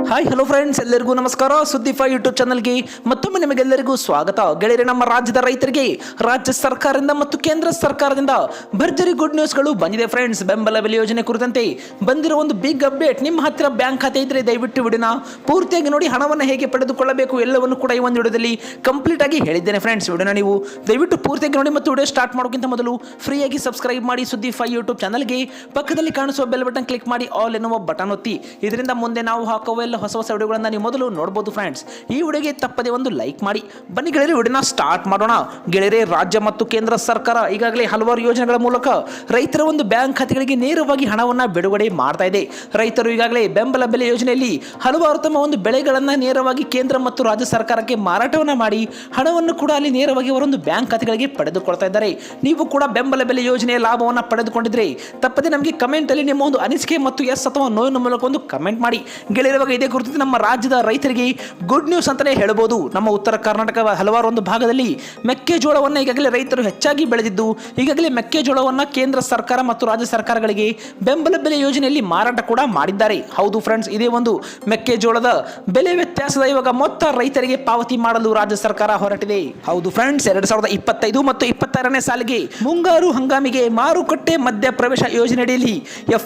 Hi hello friends, ಎಲ್ಲರಿಗೂ ನಮಸ್ಕಾರ. ಸುದ್ದಿ5 YouTube ಚಾನಲ್ಗೆ ಮತ್ತೊಮ್ಮೆ ನಿಮಗೆಲ್ಲರಿಗೂ ಸ್ವಾಗತ. ಗೆಳೆಯರೆ, ನಮ್ಮ ರಾಜ್ಯದ ರೈತರಿಗೆ ರಾಜ್ಯ ಸರ್ಕಾರದಿಂದ ಮತ್ತು ಕೇಂದ್ರ ಸರ್ಕಾರದಿಂದ ಭರ್ಜರಿ ಗುಡ್ ನ್ಯೂಸ್ಗಳು ಬಂದಿದೆ ಫ್ರೆಂಡ್ಸ್. ಬೆಂಬಲ ಬೆಲೆ ಯೋಜನೆ ಕುರಿತಂತೆ ಬಂದಿರೋ ಒಂದು ಬಿಗ್ ಅಪ್ಡೇಟ್. ನಿಮ್ಮ ಹತ್ತಿರ ಬ್ಯಾಂಕ್ ಖಾತೆ ಇದ್ರೆ ದಯವಿಟ್ಟು ವಿಡಿಯೋನ ಪೂರ್ತಿಯಾಗಿ ನೋಡಿ. ಹಣವನ್ನು ಹೇಗೆ ಪಡೆದುಕೊಳ್ಳಬೇಕು ಎಲ್ಲವನ್ನು ಕೂಡ ಈ ಒಂದು ವಿಡಿಯೋದಲ್ಲಿ ಕಂಪ್ಲೀಟ್ ಆಗಿ ಹೇಳಿದ್ದೇನೆ ಫ್ರೆಂಡ್ಸ್. ವಿಡಿಯೋನ ನೀವು ದಯವಿಟ್ಟು ಪೂರ್ತಿಯಾಗಿ ನೋಡಿ ಮತ್ತು ವಿಡಿಯೋ ಸ್ಟಾರ್ಟ್ ಮಾಡೋಕ್ಕಿಂತ ಮೊದಲು ಫ್ರೀಯಾಗಿ ಸಬ್ಸ್ಕ್ರೈಬ್ ಮಾಡಿ ಸುದ್ದಿ5 ಯೂಟ್ಯೂಬ್ ಚಾನಲ್ಗೆ. ಪಕ್ಕದಲ್ಲಿ ಕಾಣಿಸುವ ಬೆಲ್ ಬಟನ್ ಕ್ಲಿಕ್ ಮಾಡಿ ಆಲ್ ಎನ್ನುವ ಬಟನ್ ಒತ್ತಿ. ಇದರಿಂದ ಮುಂದೆ ನಾವು ಹಾಕುವ ಎಲ್ಲ ಹೊಸ ವಿಡಿಯೋಗಳನ್ನು ನೀವು ಮೊದಲು ನೋಡಬಹುದು ಫ್ರೆಂಡ್ಸ್. ಈ ವಿಡಿಯೋಗೆ ತಪ್ಪದೆ ಒಂದು ಲೈಕ್ ಮಾಡಿ. ಬನ್ನಿ ಗೆಳೆಯರೆ, ವಿಡಿಯೋನ ಸ್ಟಾರ್ಟ್ ಮಾಡೋಣ. ಗೆಳೆಯರೆ, ರಾಜ್ಯ ಮತ್ತು ಕೇಂದ್ರ ಸರ್ಕಾರ ಈಗಾಗಲೇ ಹಲವಾರು ಯೋಜನೆಗಳ ಮೂಲಕ ರೈತರ ಒಂದು ಬ್ಯಾಂಕ್ ಖಾತೆಗಳಿಗೆ ನೇರವಾಗಿ ಹಣವನ್ನು ಬಿಡುಗಡೆ ಮಾಡ್ತಾ ಇದೆ. ರೈತರು ಈಗಾಗಲೇ ಬೆಂಬಲ ಬೆಲೆ ಯೋಜನೆಯಲ್ಲಿ ಹಲವಾರು ತಮ್ಮ ಒಂದು ಬೆಳೆಗಳನ್ನು ನೇರವಾಗಿ ಕೇಂದ್ರ ಮತ್ತು ರಾಜ್ಯ ಸರ್ಕಾರಕ್ಕೆ ಮಾರಾಟವನ್ನು ಮಾಡಿ ಹಣವನ್ನು ಕೂಡ ಅಲ್ಲಿ ನೇರವಾಗಿ ಅವರೊಂದು ಬ್ಯಾಂಕ್ ಖಾತೆಗಳಿಗೆ ಪಡೆದುಕೊಳ್ತಾ ಇದ್ದಾರೆ. ನೀವು ಕೂಡ ಬೆಂಬಲ ಬೆಲೆ ಯೋಜನೆಯ ಲಾಭವನ್ನು ಪಡೆದುಕೊಂಡಿದ್ರೆ ತಪ್ಪದೆ ನಮಗೆ ಕಮೆಂಟ್ ಅಲ್ಲಿ ನಿಮ್ಮ ಒಂದು ಅನಿಸಿಕೆ ಮತ್ತು ಎಸ್ ಅಥವಾ ನೋವಿನ ಮೂಲಕ ಒಂದು ಕಮೆಂಟ್ ಮಾಡಿ. ಗೆಳೆಯರ, ಇದೇ ಕುರಿತು ನಮ್ಮ ರಾಜ್ಯದ ರೈತರಿಗೆ ಗುಡ್ ನ್ಯೂಸ್ ಅಂತಾನೆ ಹೇಳಬಹುದು. ನಮ್ಮ ಉತ್ತರ ಕರ್ನಾಟಕದ ಹಲವಾರು ಒಂದು ಭಾಗದಲ್ಲಿ ಮೆಕ್ಕೆಜೋಳವನ್ನು ಈಗಾಗಲೇ ರೈತರು ಹೆಚ್ಚಾಗಿ ಬೆಳೆದಿದ್ದು ಈಗಾಗಲೇ ಮೆಕ್ಕೆಜೋಳವನ್ನು ಕೇಂದ್ರ ಸರ್ಕಾರ ಮತ್ತು ರಾಜ್ಯ ಸರ್ಕಾರಗಳಿಗೆ ಬೆಂಬಲ ಬೆಲೆ ಯೋಜನೆಯಲ್ಲಿ ಮಾರಾಟ ಕೂಡ ಮಾಡಿದ್ದಾರೆ. ಹೌದು ಫ್ರೆಂಡ್ಸ್, ಇದೇ ಒಂದು ಮೆಕ್ಕೆಜೋಳದ ಬೆಲೆ ವ್ಯತ್ಯಾಸದ ಇವಾಗ ಮೊತ್ತ ರೈತರಿಗೆ ಪಾವತಿ ಮಾಡಲು ರಾಜ್ಯ ಸರ್ಕಾರ ಹೊರಟಿದೆ. ಹೌದು ಫ್ರೆಂಡ್ಸ್, 2025 ಮತ್ತು 26ನೇ ಸಾಲಿಗೆ ಮುಂಗಾರು ಹಂಗಾಮಿಗೆ ಮಾರುಕಟ್ಟೆ ಮಧ್ಯ ಪ್ರವೇಶ ಯೋಜನೆಯಡಿಯಲ್ಲಿ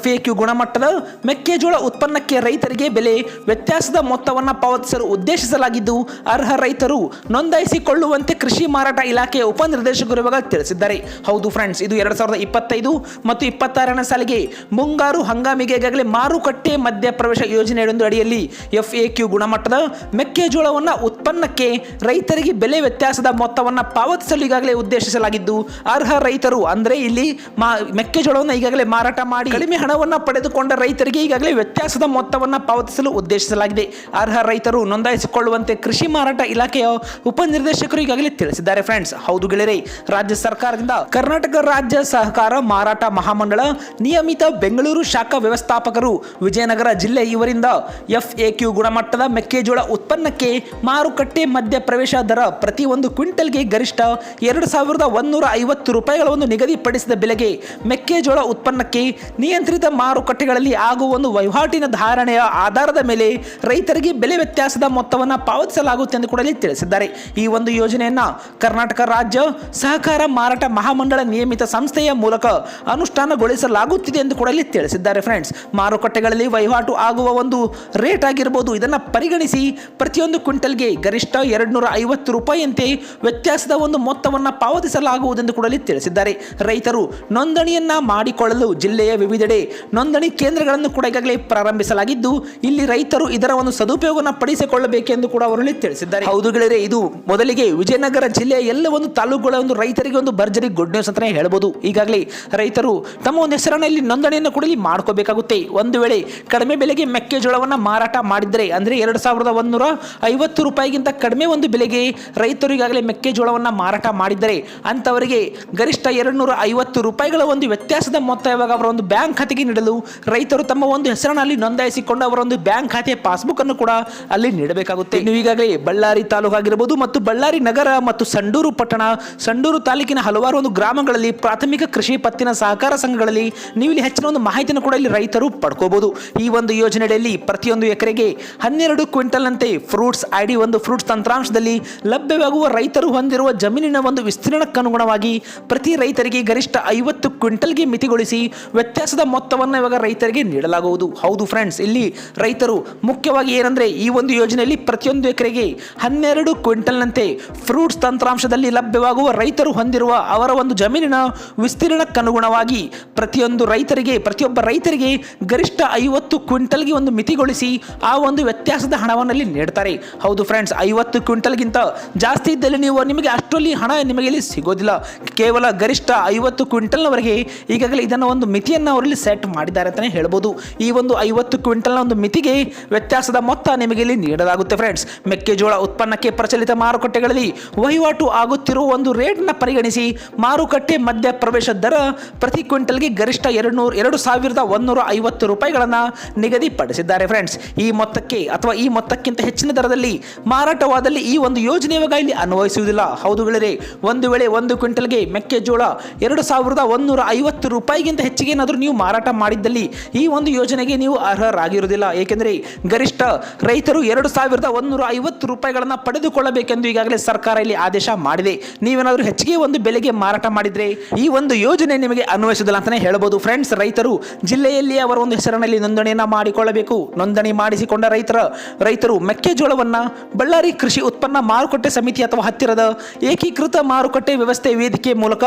FAQ ಗುಣಮಟ್ಟದ ಮೆಕ್ಕೆಜೋಳ ಉತ್ಪನ್ನಕ್ಕೆ ರೈತರಿಗೆ ಬೆಲೆ ವ್ಯತ್ಯಾಸದ ಮೊತ್ತವನ್ನು ಪಾವತಿಸಲು ಉದ್ದೇಶಿಸಲಾಗಿದ್ದು ಅರ್ಹ ರೈತರು ನೋಂದಾಯಿಸಿಕೊಳ್ಳುವಂತೆ ಕೃಷಿ ಮಾರಾಟ ಇಲಾಖೆಯ ಉಪನಿರ್ದೇಶಕರು ಇವಾಗ ತಿಳಿಸಿದ್ದಾರೆ. ಹೌದು ಫ್ರೆಂಡ್ಸ್, ಇದು 2025 ಮತ್ತು 26ನೇ ಸಾಲಿಗೆ ಮುಂಗಾರು ಹಂಗಾಮಿಗೆ ಈಗಾಗಲೇ ಮಾರುಕಟ್ಟೆ ಮಧ್ಯ ಪ್ರವೇಶ ಯೋಜನೆಯೊಂದು ಅಡಿಯಲ್ಲಿ FAQ ಗುಣಮಟ್ಟದ ಮೆಕ್ಕೆಜೋಳವನ್ನು ಉತ್ಪನ್ನಕ್ಕೆ ರೈತರಿಗೆ ಬೆಲೆ ವ್ಯತ್ಯಾಸದ ಮೊತ್ತವನ್ನು ಪಾವತಿಸಲು ಈಗಾಗಲೇ ಉದ್ದೇಶಿಸಲಾಗಿದ್ದು ಅರ್ಹ ರೈತರು ಅಂದರೆ ಇಲ್ಲಿ ಮೆಕ್ಕೆಜೋಳವನ್ನು ಈಗಾಗಲೇ ಮಾರಾಟ ಮಾಡಿ ಕಡಿಮೆ ಹಣವನ್ನು ಪಡೆದುಕೊಂಡ ರೈತರಿಗೆ ಈಗಾಗಲೇ ವ್ಯತ್ಯಾಸದ ಮೊತ್ತವನ್ನು ಪಾವತಿಸಲು ಉದ್ದೇಶಿಸಲಾಗಿದೆ. ಅರ್ಹ ರೈತರು ನೋಂದಾಯಿಸಿಕೊಳ್ಳುವಂತೆ ಕೃಷಿ ಮಾರಾಟ ಇಲಾಖೆಯ ಉಪನಿರ್ದೇಶಕರು ಈಗಾಗಲೇ ತಿಳಿಸಿದ್ದಾರೆ ಫ್ರೆಂಡ್ಸ್. ಹೌದು ಗೆಳೆಯರೆ, ರಾಜ್ಯ ಸರ್ಕಾರದಿಂದ ಕರ್ನಾಟಕ ರಾಜ್ಯ ಸಹಕಾರ ಮಾರಾಟ ಮಹಾಮಂಡಳ ನಿಯಮಿತ ಬೆಂಗಳೂರು ಶಾಖಾ ವ್ಯವಸ್ಥಾಪಕರು ವಿಜಯನಗರ ಜಿಲ್ಲೆ ಇವರಿಂದ FAQ ಗುಣಮಟ್ಟದ ಮೆಕ್ಕೆಜೋಳ ಉತ್ಪನ್ನಕ್ಕೆ ಮಾರುಕಟ್ಟೆ ಮಧ್ಯ ಪ್ರವೇಶ ದರ ಪ್ರತಿ ಒಂದು ಕ್ವಿಂಟಲ್ಗೆ ಗರಿಷ್ಠ 2150 ರೂಪಾಯಿಗಳ ಒಂದು ನಿಗದಿಪಡಿಸಿದ ಬೆಲೆಗೆ ಮೆಕ್ಕೆಜೋಳ ಉತ್ಪನ್ನಕ್ಕೆ ನಿಯಂತ್ರಿತ ಮಾರುಕಟ್ಟೆಗಳಲ್ಲಿ ಆಗುವ ಒಂದು ವಹಿವಾಟಿನ ಧಾರಣೆಯ ಆಧಾರದ ಮೇಲೆ ರೈತರಿಗೆ ಬೆಲೆ ವ್ಯತ್ಯಾಸದ ಮೊತ್ತವನ್ನು ಪಾವತಿಸಲಾಗುತ್ತೆ ಎಂದು ಕೂಡ ತಿಳಿಸಿದ್ದಾರೆ. ಈ ಒಂದು ಯೋಜನೆಯನ್ನ ಕರ್ನಾಟಕ ರಾಜ್ಯ ಸಹಕಾರ ಮಾರಾಟ ಮಹಾಮಂಡಳ ನಿಯಮಿತ ಸಂಸ್ಥೆಯ ಮೂಲಕ ಅನುಷ್ಠಾನಗೊಳಿಸಲಾಗುತ್ತಿದೆ ಎಂದು ಕೂಡ ತಿಳಿಸಿದ್ದಾರೆ ಫ್ರೆಂಡ್ಸ್. ಮಾರುಕಟ್ಟೆಗಳಲ್ಲಿ ವಹಿವಾಟು ಆಗುವ ಒಂದು ರೇಟ್ ಆಗಿರಬಹುದು, ಇದನ್ನು ಪರಿಗಣಿಸಿ ಪ್ರತಿಯೊಂದು ಕ್ವಿಂಟಲ್ಗೆ ಗರಿಷ್ಠ 250 ರೂಪಾಯಿಯಂತೆ ವ್ಯತ್ಯಾಸದ ಒಂದು ಮೊತ್ತವನ್ನು ಪಾವತಿಸಲಾಗುವುದೆಂದು ಕೂಡ ತಿಳಿಸಿದ್ದಾರೆ. ರೈತರು ನೋಂದಣಿಯನ್ನ ಮಾಡಿಕೊಳ್ಳಲು ಜಿಲ್ಲೆಯ ವಿವಿಧೆಡೆ ನೋಂದಣಿ ಕೇಂದ್ರಗಳನ್ನು ಕೂಡ ಈಗಾಗಲೇ ಪ್ರಾರಂಭಿಸಲಾಗಿದ್ದು ಇಲ್ಲಿ ರೈತರು ಇದರ ಒಂದು ಸದುಪಯೋಗವನ್ನು ಪಡಿಸಿಕೊಳ್ಳಬೇಕೆಂದು ಕೂಡ ಅವರು ತಿಳಿಸಿದ್ದಾರೆ. ಹೌದು ಗೆಳೆಯರೆ, ಇದು ಮೊದಲಿಗೆ ವಿಜಯನಗರ ಜಿಲ್ಲೆಯ ಎಲ್ಲ ಒಂದು ತಾಲೂಕುಗಳ ಒಂದು ರೈತರಿಗೆ ಒಂದು ಭರ್ಜರಿ ಗುಡ್ ನ್ಯೂಸ್ ಅಂತಾನೆ ಹೇಳಬಹುದು. ಈಗಾಗಲೇ ರೈತರು ತಮ್ಮ ಒಂದು ಹೆಸರಿನಲ್ಲಿ ನೋಂದಣಿಯನ್ನು ಕೂಡ ಮಾಡ್ಕೋಬೇಕಾಗುತ್ತೆ. ಒಂದು ವೇಳೆ ಕಡಿಮೆ ಬೆಲೆಗೆ ಮೆಕ್ಕೆಜೋಳವನ್ನು ಮಾರಾಟ ಮಾಡಿದ್ರೆ ಅಂದ್ರೆ 2150 ರೂಪಾಯಿಗಿಂತ ಕಡಿಮೆ ಒಂದು ಬೆಲೆಗೆ ರೈತರು ಈಗಾಗಲೇ ಮೆಕ್ಕೆಜೋಳವನ್ನು ಮಾರಾಟ ಮಾಡಿದ್ದಾರೆ ಅಂತವರಿಗೆ ಗರಿಷ್ಠ 250 ರೂಪಾಯಿಗಳ ಒಂದು ವ್ಯತ್ಯಾಸದ ಮೊತ್ತ ಇವಾಗ ಅವರ ಒಂದು ಬ್ಯಾಂಕ್ ಖಾತೆಗೆ ನೀಡಲು ರೈತರು ತಮ್ಮ ಒಂದು ಹೆಸರಿನಲ್ಲಿ ನೋಂದಾಯಿಸಿಕೊಂಡು ಅವರ ಒಂದು ಬ್ಯಾಂಕ್ ಖಾತೆ ಪಾಸ್ಬುಕ್ ಅನ್ನು ಕೂಡ ಅಲ್ಲಿ ನೀಡಬೇಕಾಗುತ್ತೆ. ನೀವು ಈಗಾಗಲೇ ಬಳ್ಳಾರಿ ತಾಲೂಕು ಆಗಿರಬಹುದು ಮತ್ತು ಬಳ್ಳಾರಿ ನಗರ ಮತ್ತು ಸಂಡೂರು ಪಟ್ಟಣ, ಸಂಡೂರು ತಾಲೂಕಿನ ಹಲವಾರು ಒಂದು ಗ್ರಾಮಗಳಲ್ಲಿ ಪ್ರಾಥಮಿಕ ಕೃಷಿ ಪತ್ತಿನ ಸಹಕಾರ ಸಂಘಗಳಲ್ಲಿ ನೀವು ಇಲ್ಲಿ ಹೆಚ್ಚಿನ ಒಂದು ಮಾಹಿತಿಯನ್ನು ಕೂಡ ಇಲ್ಲಿ ರೈತರು ಪಡ್ಕೋಬಹುದು. ಈ ಒಂದು ಯೋಜನೆಯಲ್ಲಿ ಪ್ರತಿಯೊಂದು ಎಕರೆಗೆ 12 ಕ್ವಿಂಟಲ್ ನಂತೆ ಫ್ರೂಟ್ಸ್ ID ಒಂದು ಫ್ರೂಟ್ಸ್ ತಂತ್ರಾಂಶದಲ್ಲಿ ಲಭ್ಯವಾಗುವ ರೈತರು ಹೊಂದಿರುವ ಜಮೀನಿನ ಒಂದು ವಿಸ್ತೀರ್ಣಕ್ಕನುಗುಣವಾಗಿ ಪ್ರತಿ ರೈತರಿಗೆ ಗರಿಷ್ಠ 50 ಕ್ವಿಂಟಲ್ಗೆ ಮಿತಿಗೊಳಿಸಿ ವ್ಯತ್ಯಾಸದ ಮೊತ್ತವನ್ನು ಇವಾಗ ರೈತರಿಗೆ ನೀಡಲಾಗುವುದು. ಹೌದು ಫ್ರೆಂಡ್ಸ್, ಇಲ್ಲಿ ರೈತರು ಮುಖ್ಯವಾಗಿ ಏನಂದ್ರೆ ಈ ಒಂದು ಯೋಜನೆಯಲ್ಲಿ ಪ್ರತಿಯೊಂದು ಎಕರೆಗೆ 12 ಕ್ವಿಂಟಲ್ನಂತೆ ಫ್ರೂಟ್ಸ್ ತಂತ್ರಾಂಶದಲ್ಲಿ ಲಭ್ಯವಾಗುವ ರೈತರು ಹೊಂದಿರುವ ಅವರ ಒಂದು ಜಮೀನಿನ ವಿಸ್ತೀರ್ಣಕ್ಕನುಗುಣವಾಗಿ ಪ್ರತಿಯೊಬ್ಬ ರೈತರಿಗೆ ಗರಿಷ್ಠ 50 ಕ್ವಿಂಟಲ್ಗೆ ಒಂದು ಮಿತಿಗೊಳಿಸಿ ಆ ಒಂದು ವ್ಯತ್ಯಾಸದ ಹಣವನ್ನು ನೀಡ್ತಾರೆ. ಹೌದು ಫ್ರೆಂಡ್ಸ್, 50 ಕ್ವಿಂಟಲ್ಗಿಂತ ಜಾಸ್ತಿ ಇದ್ದಲ್ಲಿ ನಿಮಗೆ ಅಷ್ಟರಲ್ಲಿ ಹಣ ನಿಮಗೆ ಇಲ್ಲಿ ಸಿಗೋದಿಲ್ಲ. ಕೇವಲ ಗರಿಷ್ಠ 50 ಕ್ವಿಂಟಲ್ನವರೆಗೆ ಈಗಾಗಲೇ ಇದನ್ನು ಒಂದು ಮಿತಿಯನ್ನು ಅವರಲ್ಲಿ ಸೆಟ್ ಮಾಡಿದ್ದಾರೆ ಅಂತಾನೆ ಹೇಳ್ಬೋದು. ಈ ಒಂದು 50 ಕ್ವಿಂಟಲ್ನ ಒಂದು ಮಿತಿಗೆ ವ್ಯತ್ಯಾಸದ ಮೊತ್ತ ನಿಮಗೆ ಇಲ್ಲಿ ನೀಡಲಾಗುತ್ತೆ ಫ್ರೆಂಡ್ಸ್. ಮೆಕ್ಕೆಜೋಳ ಉತ್ಪನ್ನಕ್ಕೆ ಪ್ರಚಲಿತ ಮಾರುಕಟ್ಟೆಗಳಲ್ಲಿ ವಹಿವಾಟು ಆಗುತ್ತಿರುವ ಒಂದು ರೇಟ್ನ ಪರಿಗಣಿಸಿ ಮಾರುಕಟ್ಟೆ ಮಧ್ಯ ಪ್ರವೇಶ ದರ ಪ್ರತಿ ಕ್ವಿಂಟಲ್ಗೆ ಗರಿಷ್ಠ 2150 ರೂಪಾಯಿಗಳನ್ನು ನಿಗದಿಪಡಿಸಿದ್ದಾರೆ ಫ್ರೆಂಡ್ಸ್. ಈ ಮೊತ್ತಕ್ಕೆ ಅಥವಾ ಈ ಮೊತ್ತಕ್ಕಿಂತ ಹೆಚ್ಚಿನ ದರದಲ್ಲಿ ಮಾರಾಟವಾದಲ್ಲಿ ಈ ಒಂದು ಯೋಜನೆ ಇವಾಗ ಇಲ್ಲಿ ಅನ್ವಯಿಸುವುದಿಲ್ಲ. ಹೌದು ಗೆಳೆಯರೆ, ಒಂದು ವೇಳೆ ಒಂದು ಕ್ವಿಂಟಲ್ಗೆ ಮೆಕ್ಕೆಜೋಳ 2150 ರೂಪಾಯಿಗಿಂತ ಹೆಚ್ಚಿಗೆ ಏನಾದರೂ ನೀವು ಮಾರಾಟ ಮಾಡಿದ್ದಲ್ಲಿ ಈ ಒಂದು ಯೋಜನೆಗೆ ನೀವು ಅರ್ಹರಾಗಿರುವುದಿಲ್ಲ. ಏಕೆಂದರೆ ಗರಿಷ್ಠ ರೈತರು 2,150 ರೂಪಾಯಿಗಳನ್ನು ಪಡೆದುಕೊಳ್ಳಬೇಕೆಂದು ಈಗಾಗಲೇ ಸರ್ಕಾರ ಇಲ್ಲಿ ಆದೇಶ ಮಾಡಿದೆ. ನೀವೇನಾದರೂ ಹೆಚ್ಚಿಗೆ ಒಂದು ಬೆಲೆಗೆ ಮಾರಾಟ ಮಾಡಿದ್ರೆ ಈ ಒಂದು ಯೋಜನೆ ನಿಮಗೆ ಅನ್ವಯಿಸುವುದಿಲ್ಲ ಅಂತಾನೆ ಹೇಳಬಹುದು ಫ್ರೆಂಡ್ಸ್. ರೈತರು ಜಿಲ್ಲೆಯಲ್ಲಿ ಅವರ ಒಂದು ಹೆಸರಿನಲ್ಲಿ ನೋಂದಣಿಯನ್ನ ಮಾಡಿಕೊಳ್ಳಬೇಕು. ನೋಂದಣಿ ಮಾಡಿಸಿಕೊಂಡ ರೈತರು ಮೆಕ್ಕೆಜೋಳವನ್ನ ಬಳ್ಳಾರಿ ಕೃಷಿ ಉತ್ಪನ್ನ ಮಾರುಕಟ್ಟೆ ಸಮಿತಿ ಅಥವಾ ಹತ್ತಿರದ ಏಕೀಕೃತ ಮಾರುಕಟ್ಟೆ ವ್ಯವಸ್ಥೆ ವೇದಿಕೆ ಮೂಲಕ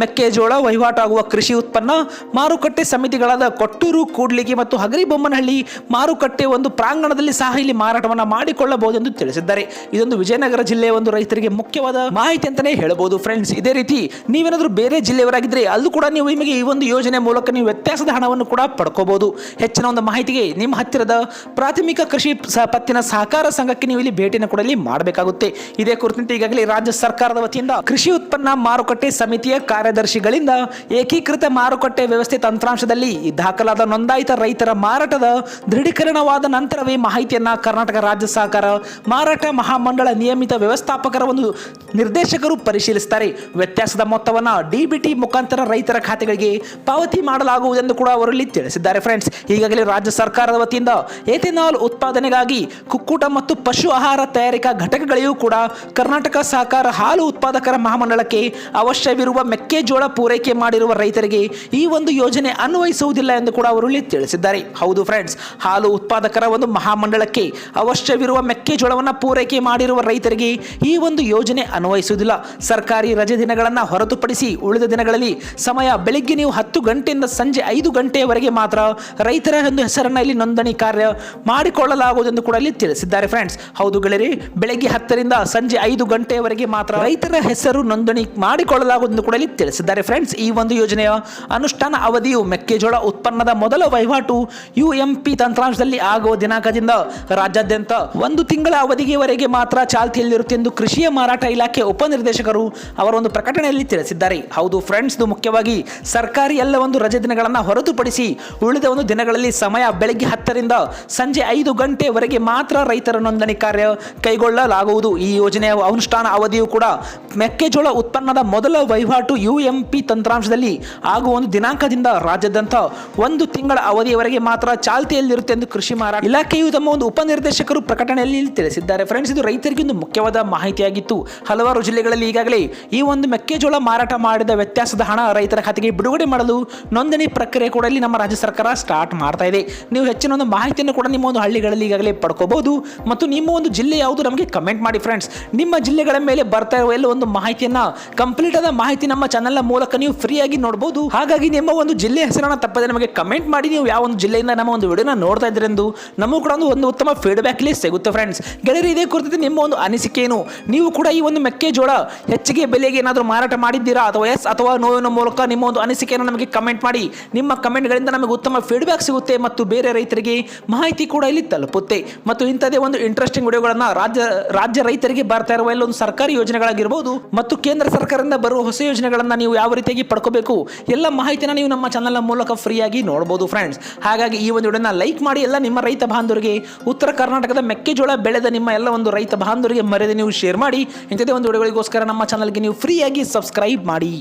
ಮೆಕ್ಕೆಜೋಳ ವಹಿವಾಟಾಗುವ ಕೃಷಿ ಉತ್ಪನ್ನ ಮಾರುಕಟ್ಟೆ ಸಮಿತಿಗಳಾದ ಕೊಟ್ಟೂರು, ಕೂಡ್ಲಿಗಿ ಮತ್ತು ಹಗರಿಬೊಮ್ಮನಹಳ್ಳಿ ಮಾರುಕಟ್ಟೆ ಒಂದು ಪ್ರಾಂಗಣದಲ್ಲಿ ಸಹ ಇಲ್ಲಿ ಮಾರಾಟವನ್ನ ಮಾಡಿಕೊಳ್ಳಬಹುದು ಎಂದು ತಿಳಿಸಿದ್ದಾರೆ. ಇದೊಂದು ವಿಜಯನಗರ ಜಿಲ್ಲೆಯ ಒಂದು ರೈತರಿಗೆ ಮುಖ್ಯವಾದ ಮಾಹಿತಿ ಅಂತಾನೆ ಹೇಳಬಹುದು ಫ್ರೆಂಡ್ಸ್. ಇದೇ ರೀತಿ ನೀವೇನಾದ್ರೂ ಬೇರೆ ಜಿಲ್ಲೆಯವರಾಗಿದ್ರೆ ಅಲ್ಲೂ ಕೂಡ ನೀವು ನಿಮಗೆ ಈ ಒಂದು ಯೋಜನೆ ಮೂಲಕ ನೀವು ವ್ಯತ್ಯಾಸದ ಹಣವನ್ನು ಕೂಡ ಪಡ್ಕೋಬಹುದು. ಹೆಚ್ಚಿನ ಒಂದು ಮಾಹಿತಿಗೆ ನಿಮ್ಮ ಹತ್ತಿರದ ಪ್ರಾಥಮಿಕ ಕೃಷಿ ಪತ್ತಿನ ಸಹಕಾರ ಸಂಘಕ್ಕೆ ನೀವು ಇಲ್ಲಿ ಭೇಟಿನ ಕೂಡ ಇಲ್ಲಿ ಮಾಡಬೇಕಾಗುತ್ತೆ. ಇದೇ ಕುರಿತಂತೆ ಈಗಾಗಲೇ ರಾಜ್ಯ ಸರ್ಕಾರದ ವತಿಯಿಂದ ಕೃಷಿ ಉತ್ಪನ್ನ ಮಾರುಕಟ್ಟೆ ಸಮಿತಿಯ ಕಾರ್ಯದರ್ಶಿಗಳಿಂದ ಏಕೀಕೃತ ಮಾರುಕಟ್ಟೆ ವ್ಯವಸ್ಥೆ ತಂತ್ರಾಂಶದಲ್ಲಿ ದಾಖಲಾದ ನೋಂದಾಯಿತ ರೈತರ ಮಾರಾಟದ ದೃಢೀಕರಣವಾದ ನಂತರವೇ ಮಾಹಿತಿಯನ್ನ ಕರ್ನಾಟಕ ರಾಜ್ಯ ಸಹಕಾರ ಮಾರಾಟ ಮಹಾಮಂಡಳ ನಿಯಮಿತ ವ್ಯವಸ್ಥಾಪಕರ ಒಂದು ನಿರ್ದೇಶಕರು ಪರಿಶೀಲಿಸುತ್ತಾರೆ. ವ್ಯತ್ಯಾಸದ ಮೊತ್ತವನ್ನು ಡಿಬಿಟಿ ಮುಖಾಂತರ ರೈತರ ಖಾತೆಗಳಿಗೆ ಪಾವತಿ ಮಾಡಲಾಗುವುದೆಂದು ಕೂಡ ಅವರಲ್ಲಿ ತಿಳಿಸಿದ್ದಾರೆ ಫ್ರೆಂಡ್ಸ್. ಈಗಾಗಲೇ ರಾಜ್ಯ ಸರ್ಕಾರದ ವತಿಯಿಂದ ಎಥೆನಾಲ್ ಉತ್ಪಾದನೆಗಾಗಿ ಕುಕ್ಕುಟ ಮತ್ತು ಪಶು ಆಹಾರ ತಯಾರಿಕಾ ಘಟಕಗಳಿಗೂ ಕೂಡ ಕರ್ನಾಟಕ ಸಹಕಾರ ಹಾಲು ಉತ್ಪಾದಕರ ಮಹಾಮಂಡಳಕ್ಕೆ ಅವಶ್ಯವಿರುವ ಮೆಕ್ಕೆಜೋಳ ಪೂರೈಕೆ ಮಾಡಿರುವ ರೈತರಿಗೆ ಈ ಒಂದು ಯೋಜನೆ ಅನ್ವಯಿಸುವುದಿಲ್ಲ ಎಂದು ಕೂಡ ಅವರಲ್ಲಿ ತಿಳಿಸಿದ್ದಾರೆ. ಹೌದು ಫ್ರೆಂಡ್ಸ್, ಹಾಲು ಉತ್ಪಾದಕರ ಒಂದು ಮಹಾಮಂಡಳಕ್ಕೆ ಅವಶ್ಯವಿರುವ ಮೆಕ್ಕೆಜೋಳವನ್ನು ಪೂರೈಕೆ ಮಾಡಿರುವ ರೈತರಿಗೆ ಈ ಒಂದು ಯೋಜನೆ ಅನ್ವಯಿಸುವುದಿಲ್ಲ. ಸರ್ಕಾರಿ ರಜೆ ದಿನಗಳನ್ನು ಹೊರತುಪಡಿಸಿ ಉಳಿದ ದಿನಗಳಲ್ಲಿ ಸಮಯ ಬೆಳಿಗ್ಗೆ ನೀವು 10 ಗಂಟೆಯಿಂದ ಸಂಜೆ 5 ಗಂಟೆಯವರೆಗೆ ಮಾತ್ರ ರೈತರ ಒಂದು ಹೆಸರನ್ನು ಇಲ್ಲಿ ನೋಂದಣಿ ಕಾರ್ಯ ಮಾಡಿಕೊಳ್ಳಲಾಗುವುದೆಂದು ಕೂಡ ಇಲ್ಲಿ ತಿಳಿಸಿದ್ದಾರೆ ಫ್ರೆಂಡ್ಸ್. ಹೌದು ಗೆಳೆಯರೆ, ಬೆಳಗ್ಗೆ 10 ರಿಂದ ಸಂಜೆ 5 ಗಂಟೆಯವರೆಗೆ ಮಾತ್ರ ರೈತರ ಹೆಸರು ನೋಂದಣಿ ಮಾಡಿಕೊಳ್ಳಲಾಗುವುದೆಂದು ಕೂಡ ಇಲ್ಲಿ ತಿಳಿಸಿದ್ದಾರೆ ಫ್ರೆಂಡ್ಸ್. ಈ ಒಂದು ಯೋಜನೆಯ ಅನುಷ್ಠಾನ ಅವಧಿಯು ಮೆಕ್ಕೆಜೋಳ ಉತ್ಪನ್ನದ ಮೊದಲ ವಹಿವಾಟು ಯುಎಂಪಿ ತಂತ್ರಾಂಶದಲ್ಲಿ ಆಗುವ ದಿನಾಂಕದಿಂದ ರಾಜ್ಯಾದ್ಯಂತ 1 ತಿಂಗಳ ಅವಧಿಯವರೆಗೆ ಮಾತ್ರ ಚಾಲ್ತಿಯಲ್ಲಿರುತ್ತೆ ಎಂದು ಕೃಷಿಯ ಮಾರಾಟ ಇಲಾಖೆ ಉಪನಿರ್ದೇಶಕರು ಅವರ ಒಂದು ಪ್ರಕಟಣೆಯಲ್ಲಿ ತಿಳಿಸಿದ್ದಾರೆ. ಹೌದು ಫ್ರೆಂಡ್ಸ್, ಇದು ಮುಖ್ಯವಾಗಿ ಸರ್ಕಾರಿ ಎಲ್ಲ ಒಂದು ರಜೆ ದಿನಗಳನ್ನು ಹೊರತುಪಡಿಸಿ ಉಳಿದ ಒಂದು ದಿನಗಳಲ್ಲಿ ಸಮಯ ಬೆಳಗ್ಗೆ 10 ರಿಂದ ಸಂಜೆ 5 ಗಂಟೆವರೆಗೆ ಮಾತ್ರ ರೈತರ ನೋಂದಣಿ ಕಾರ್ಯ ಕೈಗೊಳ್ಳಲಾಗುವುದು. ಈ ಯೋಜನೆಯ ಅನುಷ್ಠಾನ ಅವಧಿಯು ಕೂಡ ಮೆಕ್ಕೆಜೋಳ ಉತ್ಪನ್ನದ ಮೊದಲ ವಹಿವಾಟು ಯುಎಂಪಿ ತಂತ್ರಾಂಶದಲ್ಲಿ ಆಗುವ ಒಂದು ದಿನಾಂಕದಿಂದ ರಾಜ್ಯಾದ್ಯಂತ 1 ತಿಂಗಳ ಅವಧಿಯವರೆಗೆ ಮಾತ್ರ ಚಾಲ್ತಿಯಲ್ಲಿರುತ್ತೆ ಎಂದು ಕೃಷಿ ಮಾರಾಟ ಇಲಾಖೆಯು ತಮ್ಮ ಒಂದು ಉಪನಿರ್ದೇಶಕರು ಪ್ರಕಟಣೆಯಲ್ಲಿ ತಿಳಿಸಿದ್ದಾರೆ ಫ್ರೆಂಡ್ಸ್. ಇದು ರೈತರಿಗೆ ಒಂದು ಮುಖ್ಯವಾದ ಮಾಹಿತಿಯಾಗಿತ್ತು. ಹಲವಾರು ಜಿಲ್ಲೆಗಳಲ್ಲಿ ಈಗಾಗಲೇ ಈ ಒಂದು ಮೆಕ್ಕೆಜೋಳ ಮಾರಾಟ ಮಾಡಿದ ವ್ಯತ್ಯಾಸದ ಹಣ ರೈತರ ಖಾತೆಗೆ ಬಿಡುಗಡೆ ಮಾಡಲು ನೋಂದಣಿ ಪ್ರಕ್ರಿಯೆ ಕೂಡ ಇಲ್ಲಿ ನಮ್ಮ ರಾಜ್ಯ ಸರ್ಕಾರ ಸ್ಟಾರ್ಟ್ ಮಾಡ್ತಾ ಇದೆ. ನೀವು ಹೆಚ್ಚಿನ ಒಂದು ಮಾಹಿತಿಯನ್ನು ಕೂಡ ನಿಮ್ಮ ಒಂದು ಹಳ್ಳಿಗಳಲ್ಲಿ ಈಗಾಗಲೇ ಪಡ್ಕೋಬಹುದು. ಮತ್ತು ನಿಮ್ಮ ಒಂದು ಜಿಲ್ಲೆ ಯಾವುದು ನಮಗೆ ಕಮೆಂಟ್ ಮಾಡಿ ಫ್ರೆಂಡ್ಸ್. ನಿಮ್ಮ ಜಿಲ್ಲೆಗಳ ಮೇಲೆ ಬರ್ತಾ ಇರುವ ಎಲ್ಲ ಒಂದು ಮಾಹಿತಿಯನ್ನ ಕಂಪ್ಲೀಟ್ ಆದ ಮಾಹಿತಿ ನಮ್ಮ ಚಾನೆಲ್ನ ಮೂಲಕ ನೀವು ಫ್ರೀಯಾಗಿ ನೋಡಬಹುದು. ಹಾಗಾಗಿ ನಿಮ್ಮ ಒಂದು ಜಿಲ್ಲೆ ಹೆಸರನ್ನ ತಪ್ಪದೆ ನಮಗೆ ಕಮೆಂಟ್ ಮಾಡಿ ನೀವು ಯಾವ ಒಂದು ಜಿಲ್ಲೆಯಿಂದ ನಮ್ಮ ಒಂದು ವಿಡಿಯೋನ ನೋಡ್ತಾ ಇದ್ದೀರಿ ಎಂದು ನಮಗೂ ಕೂಡ ಒಂದು ಉತ್ತಮ ಫೀಡ್ಬ್ಯಾಕ್ ಲಿಸ್ಟ್ ಸಿಗುತ್ತೆ ಫ್ರೆಂಡ್ಸ್. ಗೆಳೆಯರು, ಇದೇ ಕುರಿತು ನಿಮ್ಮ ಒಂದು ಅನಿಸಿಕೆ ಏನು? ನೀವು ಕೂಡ ಈ ಒಂದು ಮೆಕ್ಕೆಜೋಳ ಹೆಚ್ಚಿಗೆ ಬೆಲೆಗೆ ಏನಾದರೂ ಮಾರಾಟ ಮಾಡಿದ್ದೀರಾ ಅಥವಾ ಎಸ್ ಅಥವಾ ನೋವಿನ ಮೂಲಕ ನಿಮ್ಮ ಒಂದು ಅನಿಸಿಕೆಯನ್ನು ನಮಗೆ ಕಮೆಂಟ್ ಮಾಡಿ. ನಿಮ್ಮ ಕಮೆಂಟ್ಗಳಿಂದ ನಮಗೆ ಉತ್ತಮ ಫೀಡ್ಬ್ಯಾಕ್ ಸಿಗುತ್ತೆ ಮತ್ತು ಬೇರೆ ರೈತರಿಗೆ ಮಾಹಿತಿ ಕೂಡ ಇಲ್ಲಿ ತಲುಪುತ್ತೆ. ಮತ್ತು ಇಂಥದೇ ಒಂದು ಇಂಟ್ರೆಸ್ಟಿಂಗ್ ವಿಡಿಯೋಗಳನ್ನ ರಾಜ್ಯ ರೈತರಿಗೆ ಬರ್ತಾ ಇರುವ ಎಲ್ಲ ಒಂದು ಸರ್ಕಾರಿ ಯೋಜನೆಗಳಾಗಿರ್ಬೋದು ಮತ್ತು ಕೇಂದ್ರ ಸರ್ಕಾರದಿಂದ ಬರುವ ಹೊಸ ಯೋಜನೆಗಳನ್ನ ನೀವು ಯಾವ ರೀತಿಯಾಗಿ ಪಡ್ಕೋಬೇಕು ಎಲ್ಲ ಮಾಹಿತಿನ ನೀವು ನಮ್ಮ ಚಾನೆಲ್ನ ಮೂಲಕ ಫ್ರೀಯಾಗಿ ನೋಡಬಹುದು ಫ್ರೆಂಡ್ಸ್. ಹಾಗಾಗಿ ಈ ಒಂದು ವಿಡಿಯೋನ ಲೈಕ್ ಮಾಡಿ ಎಲ್ಲ ನಿಮ್ಮ ರೈತ ಬಾಂಧವರಿಗೆ, ಉತ್ತರ ಕರ್ನಾಟಕದ ಮೆಕ್ಕೆಜೋಳ ಬೆಳೆದ ನಿಮ್ಮ ಎಲ್ಲ ಒಂದು ರೈತ ಬಾಂಧವರಿಗೆ ಮರೆಯದೆ ನೀವು ಶೇರ್ ಮಾಡಿ. ಇಂಥದೇ ಒಂದು ವಿಡಿಯೋಗಳಿಗೋಸ್ಕರ ನಮ್ಮ ಚಾನಲ್ಗೆ ನೀವು ಫ್ರೀಯಾಗಿ ಸಬ್ಸ್ಕ್ರೈಬ್ ಮಾಡಿ.